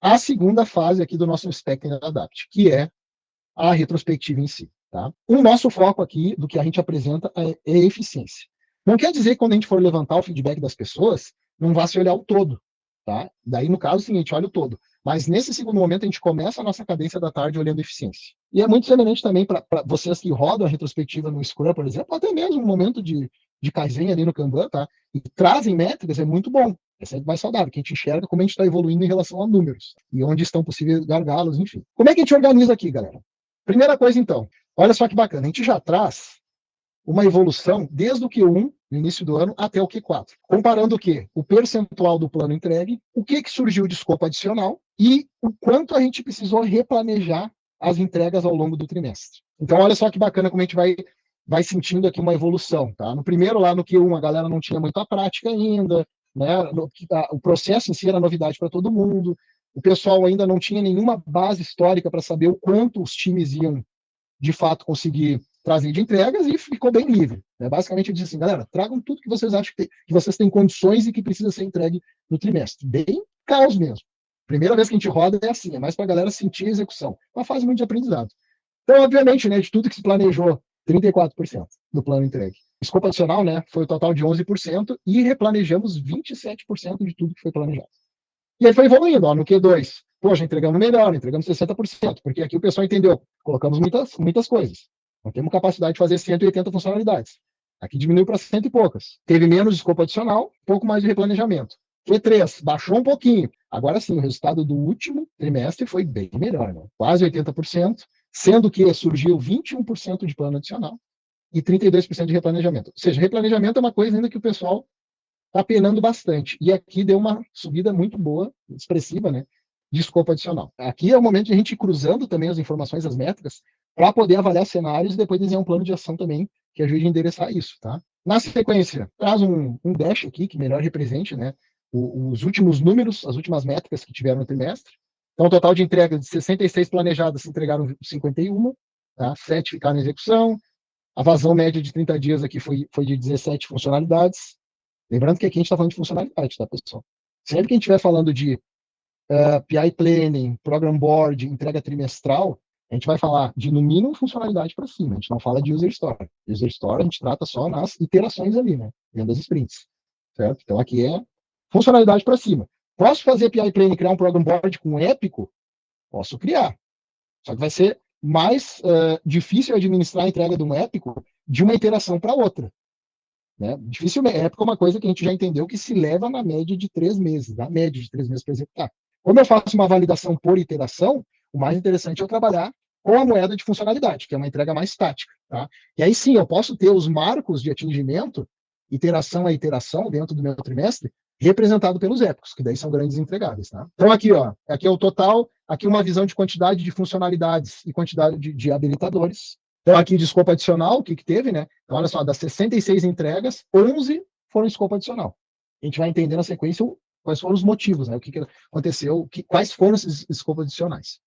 a segunda fase aqui do nosso Spectrum Adapt, que é a retrospectiva em si. Tá? O nosso foco aqui, do que a gente apresenta, é eficiência. Não quer dizer que quando a gente for levantar o feedback das pessoas, não vá se olhar o todo. Tá? Daí, no caso, sim, a gente olha o todo. Mas nesse segundo momento, a gente começa a nossa cadência da tarde olhando eficiência. E é muito semelhante também para vocês que rodam a retrospectiva no Scrum, por exemplo, até mesmo um momento de Kaizen ali no Kanban, tá? E trazem métricas, é muito bom. É sempre mais saudável, que a gente enxerga como a gente está evoluindo em relação a números e onde estão possíveis gargalos, enfim. Como é que a gente organiza aqui, galera? Primeira coisa, então, olha só que bacana, a gente já traz uma evolução desde o Q1, no início do ano, até o Q4. Comparando o quê? O percentual do plano entregue, o que surgiu de escopo adicional e o quanto a gente precisou replanejar as entregas ao longo do trimestre. Então, olha só que bacana como a gente vai sentindo aqui uma evolução. Tá? No primeiro, lá no Q1, a galera não tinha muita prática ainda, né? O processo em si era novidade para todo mundo, o pessoal ainda não tinha nenhuma base histórica para saber o quanto os times iam, de fato, conseguir trazer de entregas e ficou bem livre. Né? Basicamente, eu disse assim, galera, tragam tudo que vocês acham que vocês têm condições e que precisa ser entregue no trimestre. Bem caos mesmo. Primeira vez que a gente roda é assim, é mais para a galera sentir a execução. Uma fase muito de aprendizado. Então, obviamente, né, de tudo que se planejou, 34% do plano entregue. Escopo adicional, né, foi o total de 11% e replanejamos 27% de tudo que foi planejado. E aí foi evoluindo, ó, no Q2, já entregamos melhor, entregamos 60%, porque aqui o pessoal entendeu, colocamos muitas coisas. Não temos capacidade de fazer 180 funcionalidades. Aqui diminuiu para 100 e poucas. Teve menos escopo adicional, pouco mais de replanejamento. Q3, baixou um pouquinho. Agora sim, o resultado do último trimestre foi bem melhor, né? Quase 80%, sendo que surgiu 21% de plano adicional e 32% de replanejamento. Ou seja, replanejamento é uma coisa ainda que o pessoal está penando bastante. E aqui deu uma subida muito boa, expressiva, né, de escopo adicional. Aqui é o momento de a gente ir cruzando também as informações, as métricas, para poder avaliar cenários e depois desenhar um plano de ação também que ajude a endereçar isso. Tá? Na sequência, traz um dash aqui que melhor represente, né, os últimos números, as últimas métricas que tiveram no trimestre. Então, o total de entregas de 66 planejadas, se entregaram 51, tá? 7 ficaram em execução. A vazão média de 30 dias aqui foi de 17 funcionalidades. Lembrando que aqui a gente está falando de funcionalidade, tá, pessoal? Sempre que a gente estiver falando de PI Planning, Program Board, entrega trimestral, a gente vai falar de, no mínimo, funcionalidade para cima. A gente não fala de User Story. User Story a gente trata só nas iterações ali, né? Dentro das sprints. Certo? Então, aqui é funcionalidade para cima. Posso fazer PI Planning, criar um Program Board com épico? Posso criar. Só que vai ser mais difícil administrar a entrega de um épico de uma iteração para outra. Né? Dificilmente, época é uma coisa que a gente já entendeu que se leva na média de 3 meses, na média de 3 meses para executar. Como eu faço uma validação por iteração, o mais interessante é eu trabalhar com a moeda de funcionalidade, que é uma entrega mais estática. Tá? E aí sim, eu posso ter os marcos de atingimento, iteração a iteração, dentro do meu trimestre, representado pelos épicos, que daí são grandes entregáveis. Tá? Então aqui, ó, aqui é o total, aqui uma visão de quantidade de funcionalidades e quantidade de habilitadores. Então, aqui de escopo adicional, o que teve, né? Então, olha só, das 66 entregas, 11 foram escopo adicional. A gente vai entender na sequência quais foram os motivos, né? O que aconteceu, quais foram esses escopos adicionais.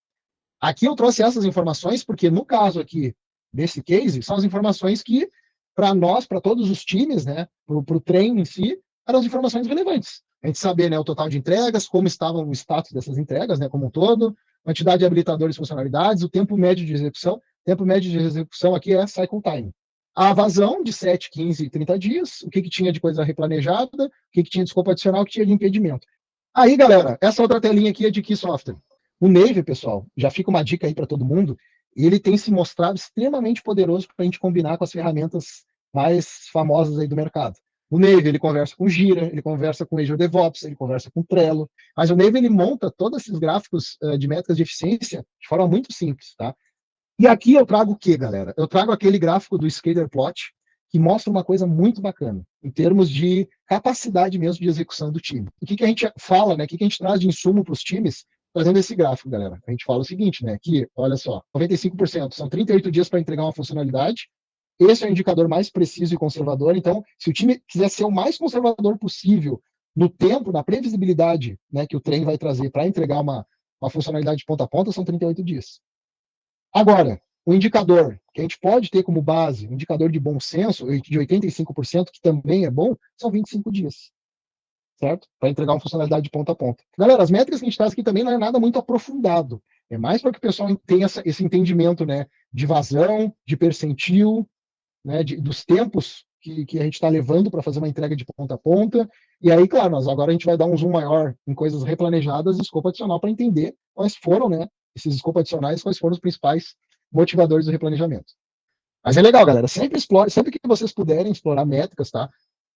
Aqui eu trouxe essas informações porque, no caso aqui desse case, são as informações que, para nós, para todos os times, né? Para o treino em si, eram as informações relevantes. A gente saber, né, o total de entregas, como estavam o status dessas entregas, né, como um todo, quantidade de habilitadores e funcionalidades, o tempo médio de execução. Tempo médio de execução aqui é cycle time. A vazão de 7, 15 e 30 dias, o que tinha de coisa replanejada, o que tinha de escopo adicional, o que tinha de impedimento. Aí, galera, essa outra telinha aqui é de que software? O Nave, pessoal, já fica uma dica aí para todo mundo, ele tem se mostrado extremamente poderoso para a gente combinar com as ferramentas mais famosas aí do mercado. O Nave, ele conversa com Gira, ele conversa com Azure DevOps, ele conversa com Trello, mas o Nave, ele monta todos esses gráficos de métricas de eficiência de forma muito simples, tá? E aqui eu trago o que, galera? Eu trago aquele gráfico do Scalar Plot, que mostra uma coisa muito bacana, em termos de capacidade mesmo de execução do time. O que a gente fala, né? O que a gente traz de insumo para os times, fazendo esse gráfico, galera? A gente fala o seguinte, né? Que, olha só, 95%, são 38 dias para entregar uma funcionalidade. Esse é o indicador mais preciso e conservador. Então, se o time quiser ser o mais conservador possível no tempo, na previsibilidade, né, que o trem vai trazer para entregar uma funcionalidade de ponta a ponta, são 38 dias. Agora, o indicador que a gente pode ter como base, um indicador de bom senso, de 85%, que também é bom, são 25 dias. certo? Para entregar uma funcionalidade de ponta a ponta. Galera, as métricas que a gente traz aqui também não é nada muito aprofundado. É mais para que o pessoal tenha esse entendimento, né, de vazão, de percentil, né, dos tempos que a gente está levando para fazer uma entrega de ponta a ponta. E aí, claro, agora a gente vai dar um zoom maior em coisas replanejadas e escopo adicional para entender quais foram, né, esses escopos adicionais, quais foram os principais motivadores do replanejamento. Mas é legal, galera. Sempre explore, sempre que vocês puderem explorar métricas, tá?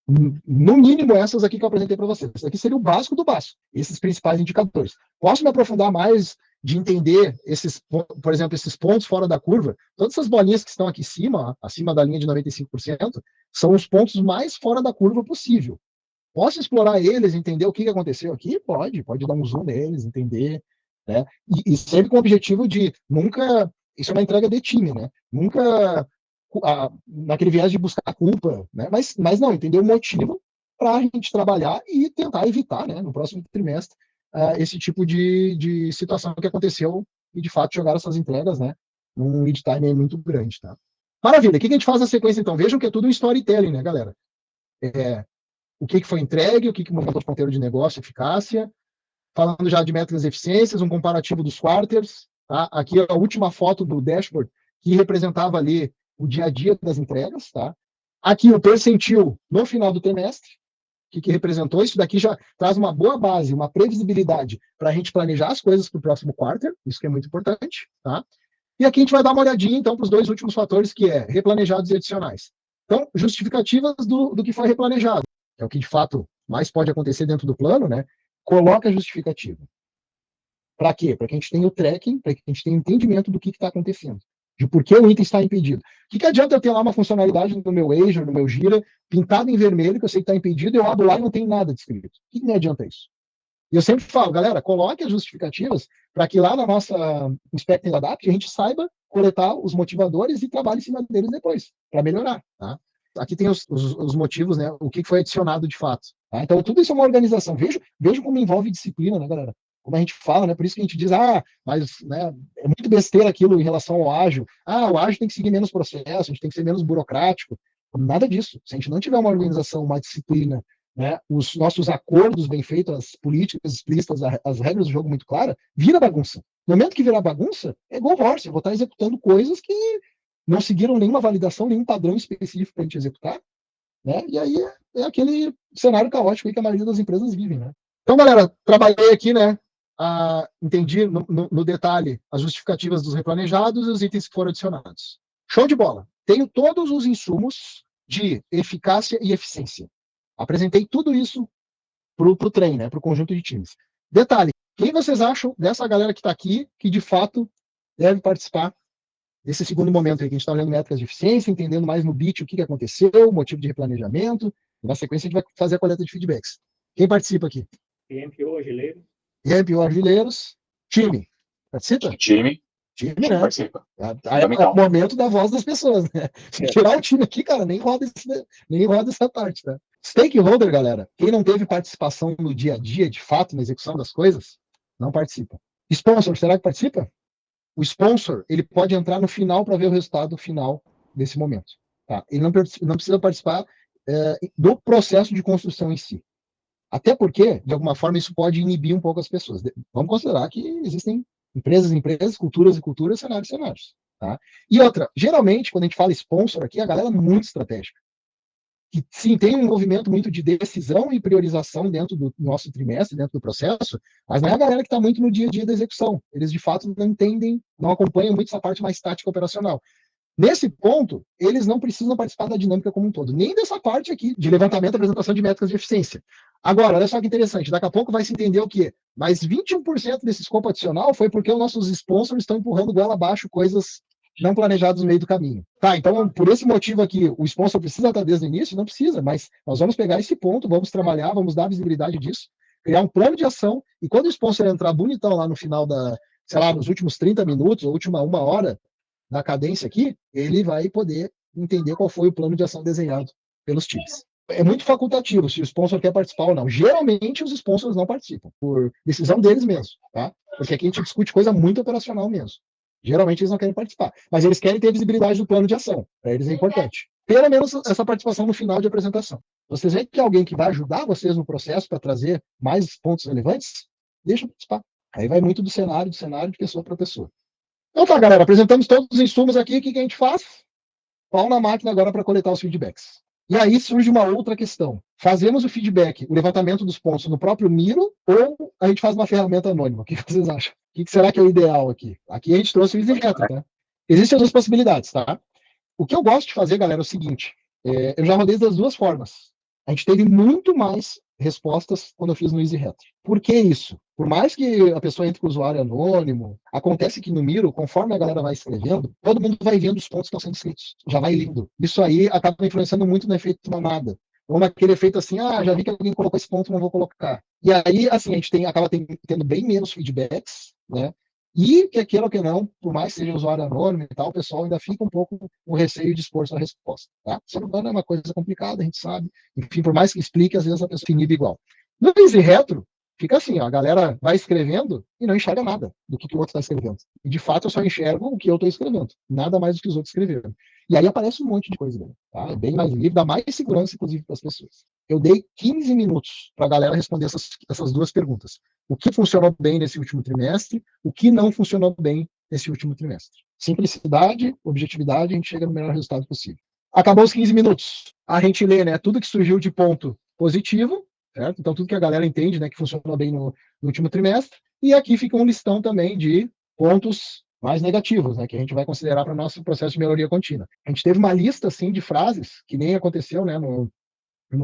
No mínimo essas aqui que eu apresentei para vocês. Isso aqui seria o básico do básico, esses principais indicadores. Posso me aprofundar mais de entender esses, por exemplo, esses pontos fora da curva? Todas essas bolinhas que estão aqui em cima, ó, acima da linha de 95%, são os pontos mais fora da curva possível. Posso explorar eles, entender o que aconteceu aqui? Pode dar um zoom neles, entender, né? E sempre com o objetivo de nunca, isso é uma entrega de time, né? Nunca naquele viés de buscar culpa, né? Mas não, entender o motivo para a gente trabalhar e tentar evitar, né, no próximo trimestre, esse tipo de situação que aconteceu e, de fato, jogar essas entregas, né, num lead time muito grande, tá? Maravilha, o que a gente faz na sequência, então? Vejam que é tudo um storytelling, né, galera? O que foi entregue, o que movimentou o ponteiro de negócio, eficácia, falando já de métricas e eficiências, um comparativo dos quarters, tá? Aqui é a última foto do dashboard, que representava ali o dia a dia das entregas, tá? Aqui o percentil no final do trimestre, que representou, isso daqui já traz uma boa base, uma previsibilidade para a gente planejar as coisas para o próximo quarter, isso que é muito importante, tá? E aqui a gente vai dar uma olhadinha, então, para os dois últimos fatores, que é replanejados e adicionais. Então, justificativas do que foi replanejado, que é o que de fato mais pode acontecer dentro do plano, né? Coloca a justificativa. Para quê? Para que a gente tenha o tracking, para que a gente tenha entendimento do que está acontecendo, de por que o item está impedido. O que adianta eu ter lá uma funcionalidade no meu Azure, no meu Gira, pintada em vermelho, que eu sei que está impedido, eu abro lá e não tem nada descrito. O que me adianta isso? E eu sempre falo, galera, coloque as justificativas para que lá na nossa Inspecting Adapt a gente saiba coletar os motivadores e trabalhe em cima deles depois, para melhorar. Tá? Aqui tem os motivos, né? O que foi adicionado de fato. Tá? Então, tudo isso é uma organização. Vejo como envolve disciplina, né, galera? Como a gente fala, né? Por isso que a gente diz, mas né, é muito besteira aquilo em relação ao ágil. O ágil tem que seguir menos processo, a gente tem que ser menos burocrático. Nada disso. Se a gente não tiver uma organização, uma disciplina, né, os nossos acordos bem feitos, as políticas explícitas, as regras do jogo muito claras, vira bagunça. No momento que virar bagunça, é igual horse, eu vou estar executando coisas que não seguiram nenhuma validação, nenhum padrão específico para a gente executar, né? E aí é aquele cenário caótico que a maioria das empresas vivem, né? Então, galera, trabalhei aqui, né? Entendi no detalhe as justificativas dos replanejados e os itens que foram adicionados. Show de bola. Tenho todos os insumos de eficácia e eficiência. Apresentei tudo isso para o trem, né? Para o conjunto de times. Detalhe, quem vocês acham dessa galera que está aqui que de fato deve participar desse segundo momento aí, que a gente está olhando métricas de eficiência, entendendo mais no BIT o que aconteceu, o motivo de replanejamento. Na sequência, a gente vai fazer a coleta de feedbacks. Quem participa aqui? PMPO, Argileiros. PMPO, Argileiros. Time. Participa? Time, né? participa. É o momento da voz das pessoas, né? Se tirar o time aqui, cara, nem roda essa parte, tá? Stakeholder, galera, quem não teve participação no dia a dia, de fato, na execução das coisas, não participa. Sponsor, será que participa? O sponsor, ele pode entrar no final para ver o resultado final desse momento. Tá? Ele não precisa participar do processo de construção em si. Até porque, de alguma forma, isso pode inibir um pouco as pessoas. Vamos considerar que existem empresas, culturas e culturas, cenários. Tá? E outra, geralmente, quando a gente fala sponsor aqui, a galera é muito estratégica. Que, sim, tem um envolvimento muito de decisão e priorização dentro do nosso trimestre, dentro do processo, mas não é a galera que está muito no dia a dia da execução. Eles, de fato, não entendem, não acompanham muito essa parte mais tática operacional. Nesse ponto, eles não precisam participar da dinâmica como um todo, nem dessa parte aqui de levantamento e apresentação de métricas de eficiência. Agora, olha só que interessante, daqui a pouco vai se entender o quê? Mas 21% desse escopo adicional foi porque os nossos sponsors estão empurrando goela abaixo coisas não planejados no meio do caminho. Tá, então, por esse motivo aqui, o sponsor precisa estar desde o início? Não precisa, mas nós vamos pegar esse ponto, vamos trabalhar, vamos dar visibilidade disso, criar um plano de ação, e quando o sponsor entrar bonitão lá no final nos últimos 30 minutos, ou última uma hora da cadência aqui, ele vai poder entender qual foi o plano de ação desenhado pelos times. É muito facultativo se o sponsor quer participar ou não. Geralmente, os sponsors não participam, por decisão deles mesmos, tá? Porque aqui a gente discute coisa muito operacional mesmo. Geralmente eles não querem participar, mas eles querem ter visibilidade do plano de ação. Para eles é importante. pelo menos essa participação no final de apresentação. Vocês veem que alguém que vai ajudar vocês no processo para trazer mais pontos relevantes, deixa participar. Aí vai muito do cenário, de pessoa para pessoa. Então tá, galera, apresentamos todos os insumos aqui, o que a gente faz? Pau na máquina agora para coletar os feedbacks. E aí surge uma outra questão. Fazemos o feedback, o levantamento dos pontos no próprio Miro, ou a gente faz uma ferramenta anônima? O que vocês acham? O que será que é o ideal aqui? Aqui a gente trouxe o EasyRetro, tá? Existem as duas possibilidades, tá? O que eu gosto de fazer, galera, é o seguinte. Eu já rodei das duas formas. A gente teve muito mais respostas quando eu fiz no EasyRetro. Por que isso? Por mais que a pessoa entre com o usuário anônimo, acontece que no Miro, conforme a galera vai escrevendo, todo mundo vai vendo os pontos que estão sendo escritos. Já vai lindo. Isso aí acaba influenciando muito no efeito manada. Ou naquele efeito assim, já vi que alguém colocou esse ponto, não vou colocar. E aí, assim, a gente acaba tendo bem menos feedbacks, né? E, quer queira ou que não, por mais que seja usuário anônimo e tal, o pessoal ainda fica um pouco com receio de expor sua resposta. Tá? Ser humano é uma coisa complicada, a gente sabe. Enfim, por mais que explique, às vezes a pessoa inibe igual. No EasyRetro, fica assim, a galera vai escrevendo e não enxerga nada do que o outro está escrevendo. E, de fato, eu só enxergo o que eu estou escrevendo. Nada mais do que os outros escreveram. E aí aparece um monte de coisa, tá? É bem mais livre, dá mais segurança, inclusive, para as pessoas. Eu dei 15 minutos para a galera responder essas duas perguntas. O que funcionou bem nesse último trimestre, o que não funcionou bem nesse último trimestre. Simplicidade, objetividade, a gente chega no melhor resultado possível. Acabou os 15 minutos. A gente lê, né, tudo que surgiu de ponto positivo, certo? Então, tudo que a galera entende, né, que funcionou bem no último trimestre. E aqui fica um listão também de pontos mais negativos, né, que a gente vai considerar para o nosso processo de melhoria contínua. A gente teve uma lista, assim, de frases, que nem aconteceu, né, no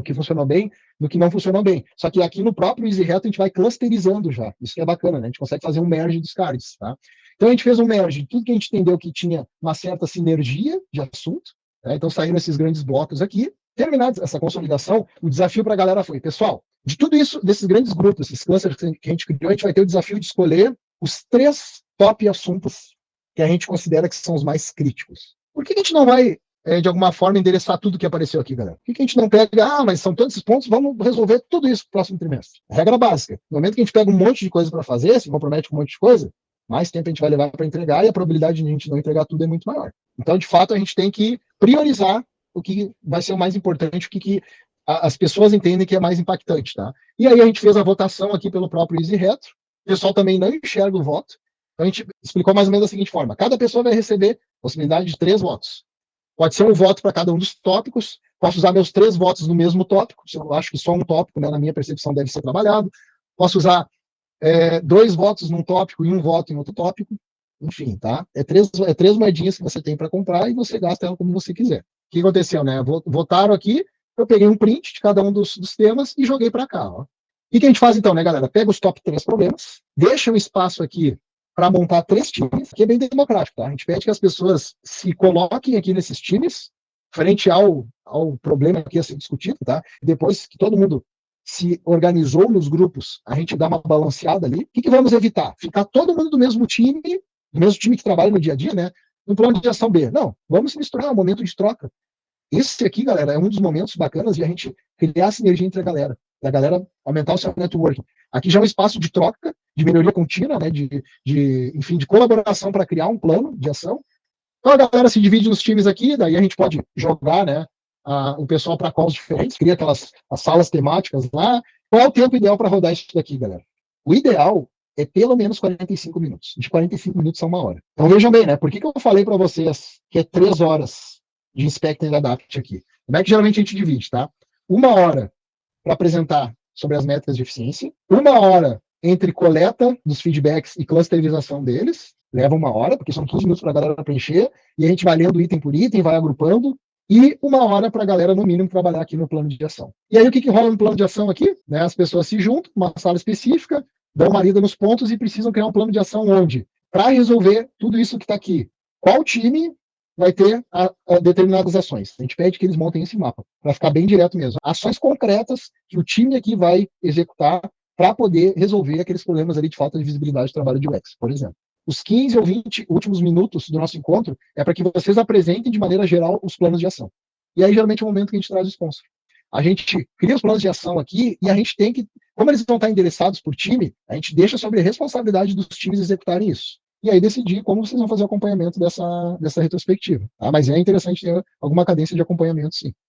que funcionou bem, no que não funcionou bem. Só que aqui no próprio EasyRetro a gente vai clusterizando já. Isso que é bacana, né? A gente consegue fazer um merge dos cards, tá? Então a gente fez um merge de tudo que a gente entendeu que tinha uma certa sinergia de assunto, né? Então saíram esses grandes blocos aqui. Terminada essa consolidação, o desafio para a galera foi, pessoal, de tudo isso, desses grandes grupos, esses clusters que a gente criou, a gente vai ter o desafio de escolher os 3 top assuntos que a gente considera que são os mais críticos. Por que a gente não vai de alguma forma, endereçar tudo que apareceu aqui, galera? Por que a gente não pega, mas são todos esses pontos, vamos resolver tudo isso no próximo trimestre? Regra básica. No momento que a gente pega um monte de coisa para fazer, se compromete com um monte de coisa, mais tempo a gente vai levar para entregar e a probabilidade de a gente não entregar tudo é muito maior. Então, de fato, a gente tem que priorizar o que vai ser o mais importante, o que as pessoas entendem que é mais impactante, tá? E aí a gente fez a votação aqui pelo próprio EasyRetro. O pessoal também não enxerga o voto. Então, a gente explicou mais ou menos da seguinte forma: cada pessoa vai receber possibilidade de 3 votos. Pode ser um voto para cada um dos tópicos. Posso usar meus 3 votos no mesmo tópico. Se eu acho que só um tópico, né, na minha percepção, deve ser trabalhado. Posso usar 2 votos num tópico e 1 voto em outro tópico. Enfim, tá? É três moedinhas que você tem para comprar e você gasta ela como você quiser. O que aconteceu, né? Votaram aqui, eu peguei um print de cada um dos temas e joguei para cá. Ó. O que a gente faz então, né, galera? Pega os top 3 problemas, deixa um espaço aqui para montar 3 times, que é bem democrático, tá? A gente pede que as pessoas se coloquem aqui nesses times, frente ao problema que ia ser discutido, tá? Depois que todo mundo se organizou nos grupos, a gente dá uma balanceada ali. O que vamos evitar? Ficar todo mundo do mesmo time que trabalha no dia a dia, né? No plano de ação B. Não, vamos se misturar, é um momento de troca. Esse aqui, galera, é um dos momentos bacanas de a gente criar sinergia entre a galera, da galera aumentar o seu networking. Aqui já é um espaço de troca, de melhoria contínua, né, enfim, de colaboração para criar um plano de ação. Então a galera se divide nos times aqui, daí a gente pode jogar, né, o pessoal para calls diferentes, cria as salas temáticas lá. Qual é o tempo ideal para rodar isso daqui, galera? O ideal é pelo menos 45 minutos. De 45 minutos a 1 hora. Então vejam bem, né? Por que eu falei para vocês que é 3 horas de Inspecting e Adapt aqui? Como é que geralmente a gente divide, tá? 1 hora para apresentar sobre as métricas de eficiência, 1 hora entre coleta dos feedbacks e clusterização deles, leva 1 hora, porque são 15 minutos para a galera preencher, e a gente vai lendo item por item, vai agrupando, e 1 hora para a galera, no mínimo, trabalhar aqui no plano de ação. E aí o que rola no plano de ação aqui? Né, as pessoas se juntam, uma sala específica, dão uma lida nos pontos e precisam criar um plano de ação onde? Para resolver tudo isso que está aqui. Qual time vai ter determinadas ações? A gente pede que eles montem esse mapa, para ficar bem direto mesmo. Ações concretas que o time aqui vai executar para poder resolver aqueles problemas ali de falta de visibilidade de trabalho de UX, por exemplo. Os 15 ou 20 últimos minutos do nosso encontro é para que vocês apresentem de maneira geral os planos de ação. E aí, geralmente, é o momento que a gente traz o sponsor. A gente cria os planos de ação aqui e a gente tem que, como eles vão estar endereçados por time, a gente deixa sobre a responsabilidade dos times executarem isso. e aí decidir como vocês vão fazer o acompanhamento dessa retrospectiva. Tá? Mas é interessante ter alguma cadência de acompanhamento, sim.